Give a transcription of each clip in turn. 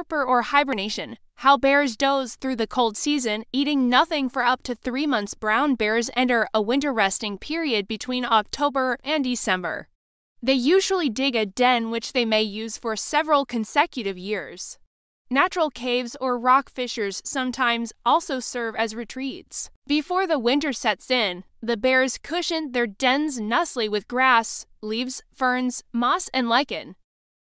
torpor or hibernation, how bears doze through the cold season, eating nothing for up to 3 months. Brown bears enter a winter resting period between October and December. They usually dig a den which they may use for several consecutive years. Natural caves or rock fissures sometimes also serve as retreats. Before the winter sets in, the bears cushion their dens nicely with grass, leaves, ferns, moss, and lichen.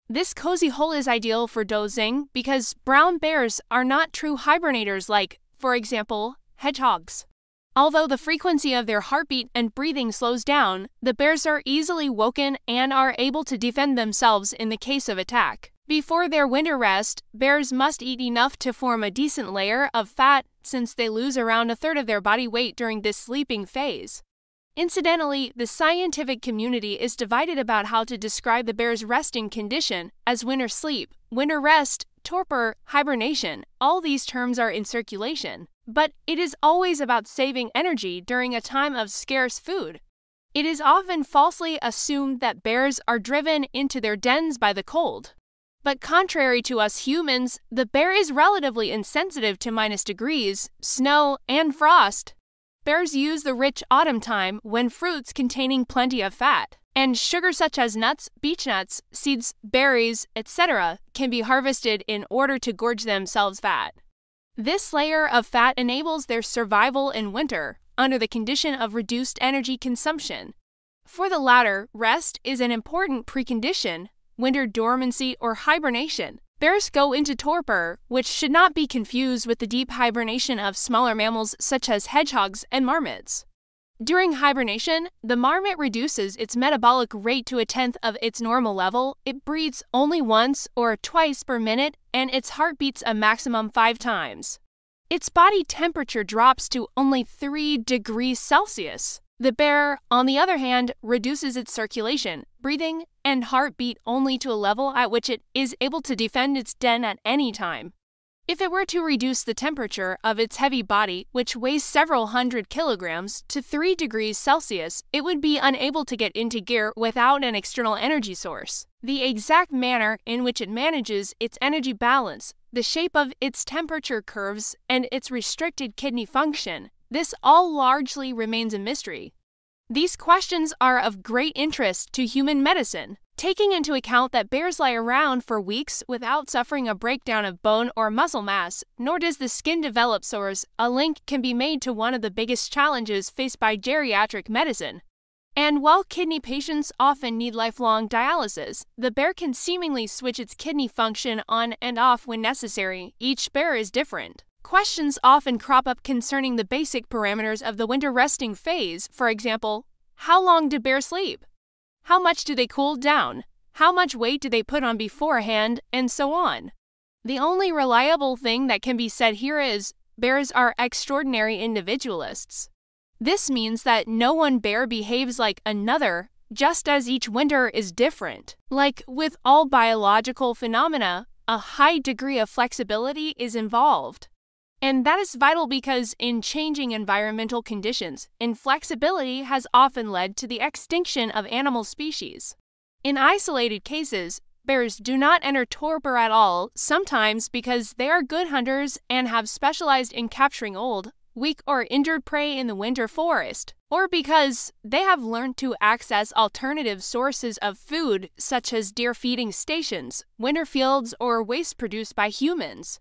This cozy hole is ideal for dozing because brown bears are not true hibernators like, for example, hedgehogs. Although the frequency of their heartbeat and breathing slows down, the bears are easily woken and are able to defend themselves in the case of attack. Before their winter rest, bears must eat enough to form a decent layer of fat since they lose around a third of their body weight during this sleeping phase. Incidentally, the scientific community is divided about how to describe the bear's resting condition as winter sleep, winter rest, torpor, hibernation. All these terms are in circulation, but it is always about saving energy during a time of scarce food. It is often falsely assumed that bears are driven into their dens by the cold. But contrary to us humans, the bear is relatively insensitive to -degrees, snow, and frost. Bears use the rich autumn time when fruits containing plenty of fat and sugar such as nuts, beech nuts, seeds, berries, etc. can be harvested in order to gorge themselves fat. This layer of fat enables their survival in winter under the condition of reduced energy consumption. For the latter, rest is an important precondition, winter dormancy or hibernation. Bears go into torpor, which should not be confused with the deep hibernation of smaller mammals such as hedgehogs and marmots. During hibernation, the marmot reduces its metabolic rate to 1/10 of its normal level, it breathes only once or twice per minute, and its heart beats a maximum 5 times. Its body temperature drops to only 3 degrees Celsius. The bear, on the other hand, reduces its circulation, breathing, and heartbeat only to a level at which it is able to defend its den at any time. If it were to reduce the temperature of its heavy body, which weighs several hundred kilograms, to 3 degrees Celsius, it would be unable to get into gear without an external energy source. The exact manner in which it manages its energy balance, the shape of its temperature curves, and its restricted kidney function, this all largely remains a mystery. These questions are of great interest to human medicine. Taking into account that bears lie around for weeks without suffering a breakdown of bone or muscle mass, nor does the skin develop sores, a link can be made to one of the biggest challenges faced by geriatric medicine. And while kidney patients often need lifelong dialysis, the bear can seemingly switch its kidney function on and off when necessary. Each bear is different. Questions often crop up concerning the basic parameters of the winter resting phase. For example, how long do bears sleep? How much do they cool down? How much weight do they put on beforehand? And so on. The only reliable thing that can be said here is, bears are extraordinary individualists. This means that no one bear behaves like another, just as each winter is different. Like with all biological phenomena, a high degree of flexibility is involved. And that is vital because in changing environmental conditions, inflexibility has often led to the extinction of animal species. In isolated cases, bears do not enter torpor at all, sometimes because they are good hunters and have specialized in capturing old, weak or injured prey in the winter forest, or because they have learned to access alternative sources of food such as deer feeding stations, winter fields, or waste produced by humans.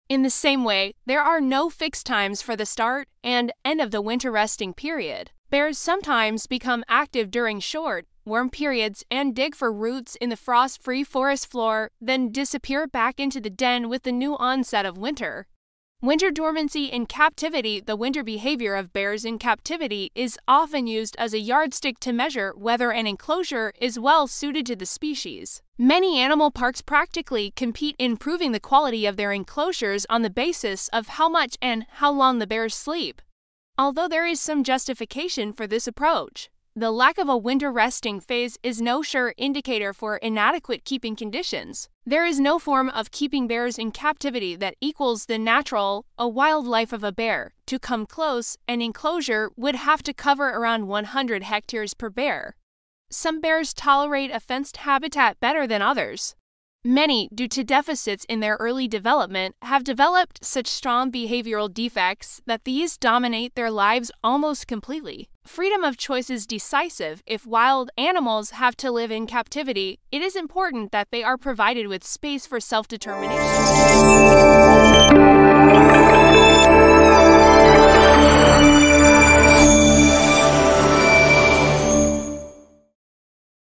In the same way, there are no fixed times for the start and end of the winter resting period. Bears sometimes become active during short, warm periods and dig for roots in the frost-free forest floor, then disappear back into the den with the new onset of winter. Winter dormancy in captivity. The winter behavior of bears in captivity is often used as a yardstick to measure whether an enclosure is well suited to the species. Many animal parks practically compete in improving the quality of their enclosures on the basis of how much and how long the bears sleep. Although there is some justification for this approach, the lack of a winter resting phase is no sure indicator for inadequate keeping conditions. There is no form of keeping bears in captivity that equals the natural, wildlife of a bear. To come close, an enclosure would have to cover around 100 hectares per bear. Some bears tolerate a fenced habitat better than others. Many, due to deficits in their early development, have developed such strong behavioral defects that these dominate their lives almost completely. Freedom of choice is decisive. If wild animals have to live in captivity, it is important that they are provided with space for self-determination.